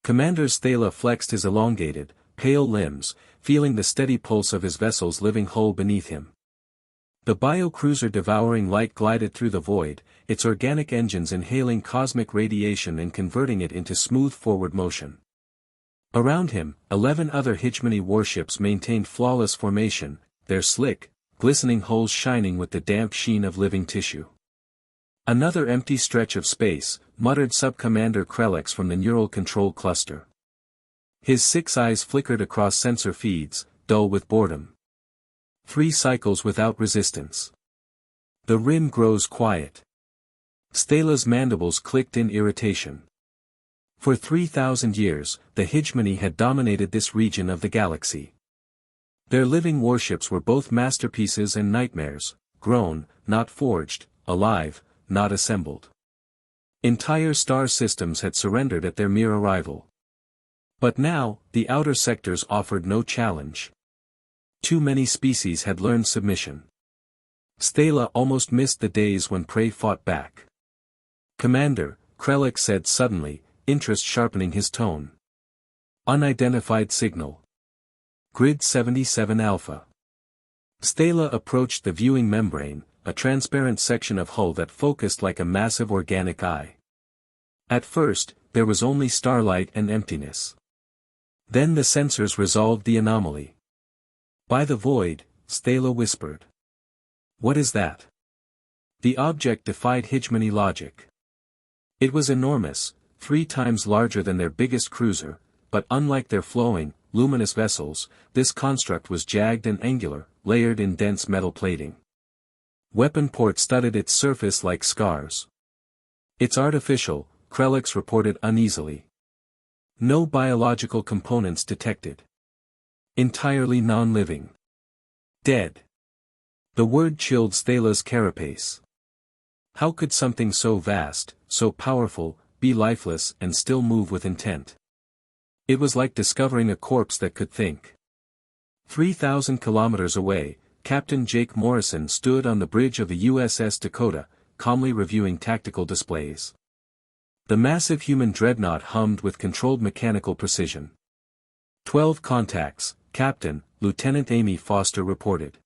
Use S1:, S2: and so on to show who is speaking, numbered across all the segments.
S1: Commander Stala flexed his elongated, pale limbs, feeling the steady pulse of his vessel's living hull beneath him. The biocruiser devouring light glided through the void, its organic engines inhaling cosmic radiation and converting it into smooth forward motion. Around him, 11 other hegemony warships maintained flawless formation, their slick, glistening hulls shining with the damp sheen of living tissue. Another empty stretch of space, muttered Sub-Commander Krelix from the Neural Control Cluster. His 6 eyes flickered across sensor feeds, dull with boredom. 3 cycles without resistance. The rim grows quiet. Stala's mandibles clicked in irritation. For 3,000 years, the hegemony had dominated this region of the galaxy. Their living warships were both masterpieces and nightmares, grown, not forged, alive, not assembled. Entire star systems had surrendered at their mere arrival. But now, the outer sectors offered no challenge. Too many species had learned submission. Stala almost missed the days when prey fought back. "Commander," Krelix said suddenly, interest sharpening his tone. "Unidentified signal. Grid 77 Alpha." Stala approached the viewing membrane, a transparent section of hull that focused like a massive organic eye. At first, there was only starlight and emptiness. Then the sensors resolved the anomaly. "By the void," Stala whispered. "What is that?" The object defied hegemony logic. It was enormous, 3 times larger than their biggest cruiser, but unlike their flowing, luminous vessels, this construct was jagged and angular, layered in dense metal plating. Weapon ports studded its surface like scars. "It's artificial," Krelix reported uneasily. "No biological components detected. Entirely non-living. Dead." The word chilled Stala's carapace. How could something so vast, so powerful, be lifeless and still move with intent? It was like discovering a corpse that could think. 3,000 kilometers away, Captain Jake Morrison stood on the bridge of the USS Dakota, calmly reviewing tactical displays. The massive human dreadnought hummed with controlled mechanical precision. 12 contacts, Captain, Lieutenant Amy Foster reported.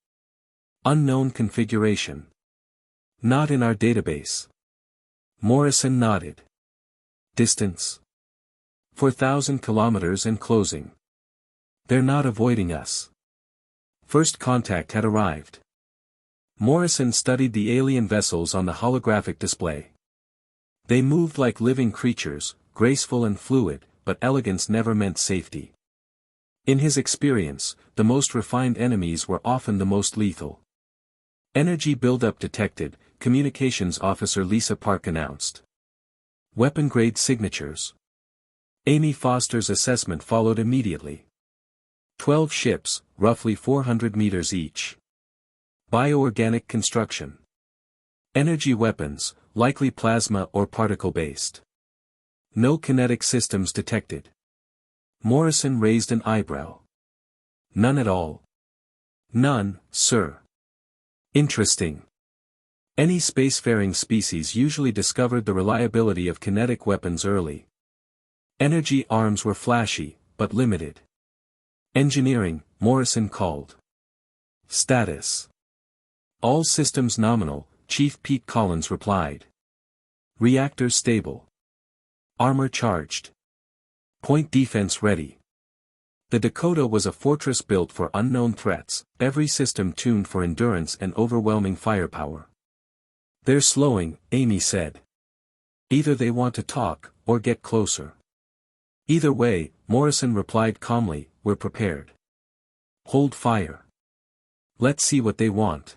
S1: "Unknown configuration. Not in our database." Morrison nodded. "Distance? 4,000 kilometers and closing. They're not avoiding us." First contact had arrived. Morrison studied the alien vessels on the holographic display. They moved like living creatures, graceful and fluid, but elegance never meant safety. In his experience, the most refined enemies were often the most lethal. "Energy buildup detected," Communications Officer Lisa Park announced. "Weapon-grade signatures." Amy Foster's assessment followed immediately. 12 ships, roughly 400 meters each. Bioorganic construction. Energy weapons, likely plasma or particle-based. No kinetic systems detected. Morrison raised an eyebrow. "None at all." "None, sir." "Interesting." Any spacefaring species usually discovered the reliability of kinetic weapons early. Energy arms were flashy, but limited. "Engineering," Morrison called. "Status." "All systems nominal," Chief Pete Collins replied. "Reactors stable. Armor charged. Point defense ready." The Dakota was a fortress built for unknown threats, every system tuned for endurance and overwhelming firepower. "They're slowing," Amy said. "Either they want to talk, or get closer." "Either way," Morrison replied calmly, "we're prepared. Hold fire. Let's see what they want."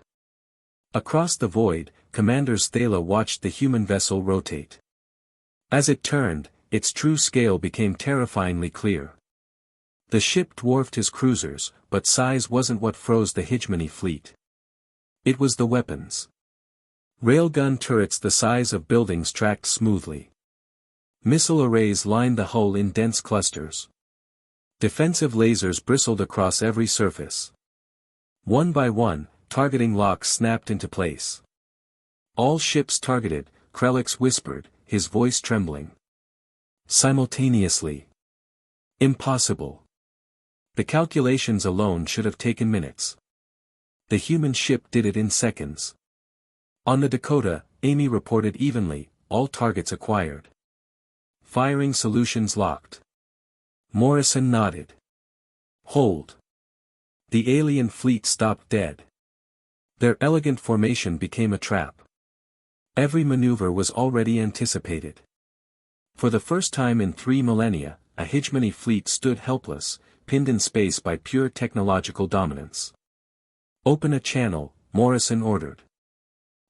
S1: Across the void, Commander Stala watched the human vessel rotate. As it turned, its true scale became terrifyingly clear. The ship dwarfed his cruisers, but size wasn't what froze the hegemony fleet. It was the weapons. Railgun turrets the size of buildings tracked smoothly. Missile arrays lined the hull in dense clusters. Defensive lasers bristled across every surface. One by one, targeting locks snapped into place. "All ships targeted," Krelix whispered, his voice trembling. "Simultaneously." Impossible. The calculations alone should have taken minutes. The human ship did it in seconds. On the Dakota, Amy reported evenly, all targets acquired. Firing solutions locked. Morrison nodded. Hold. The alien fleet stopped dead. Their elegant formation became a trap. Every maneuver was already anticipated. For the first time in 3 millennia, a hegemony fleet stood helpless, pinned in space by pure technological dominance. Open a channel, Morrison ordered.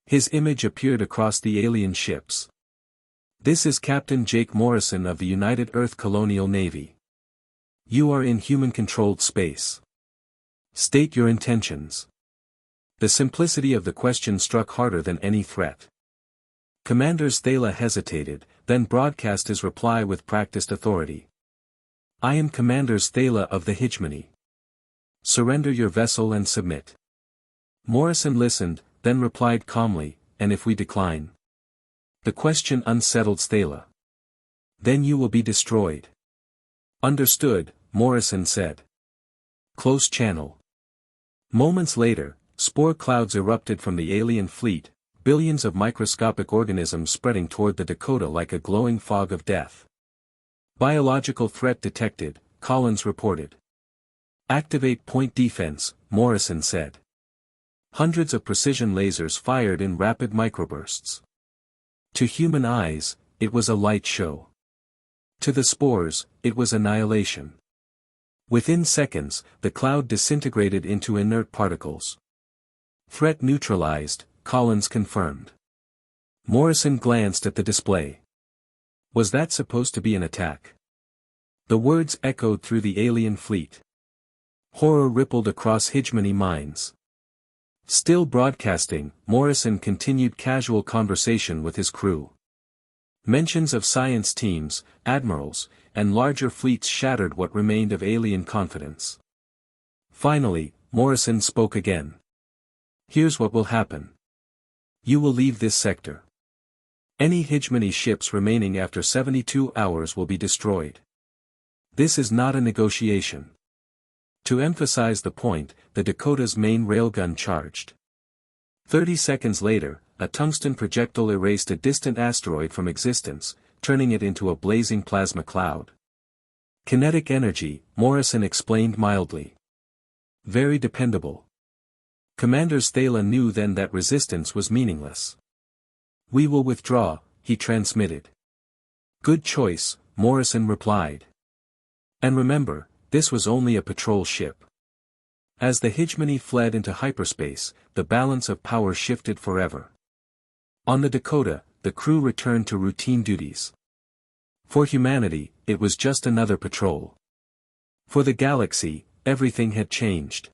S1: His image appeared across the alien ships. This is Captain Jake Morrison of the United Earth Colonial Navy. You are in human-controlled space. State your intentions. The simplicity of the question struck harder than any threat. Commander Thala hesitated, then broadcast his reply with practiced authority. I am Commander Thala of the Hegemony. Surrender your vessel and submit. Morrison listened, then replied calmly, and if we decline? The question unsettled Thala. Then you will be destroyed. Understood, Morrison said. Close channel. Moments later, spore clouds erupted from the alien fleet, billions of microscopic organisms spreading toward the Dakota like a glowing fog of death. Biological threat detected, Collins reported. Activate point defense, Morrison said. Hundreds of precision lasers fired in rapid microbursts. To human eyes, it was a light show. To the spores, it was annihilation. Within seconds, the cloud disintegrated into inert particles. Threat neutralized, Collins confirmed. Morrison glanced at the display. Was that supposed to be an attack? The words echoed through the alien fleet. Horror rippled across hegemony minds. Still broadcasting, Morrison continued casual conversation with his crew. Mentions of science teams, admirals, and larger fleets shattered what remained of alien confidence. Finally, Morrison spoke again. Here's what will happen. You will leave this sector. Any hegemony ships remaining after 72 hours will be destroyed. This is not a negotiation. To emphasize the point, the Dakota's main railgun charged. 30 seconds later, a tungsten projectile erased a distant asteroid from existence, turning it into a blazing plasma cloud. Kinetic energy, Morrison explained mildly. Very dependable. Commander Thala knew then that resistance was meaningless. We will withdraw, he transmitted. Good choice, Morrison replied. And remember, this was only a patrol ship. As the hegemony fled into hyperspace, the balance of power shifted forever. On the Dakota, the crew returned to routine duties. For humanity, it was just another patrol. For the galaxy, everything had changed.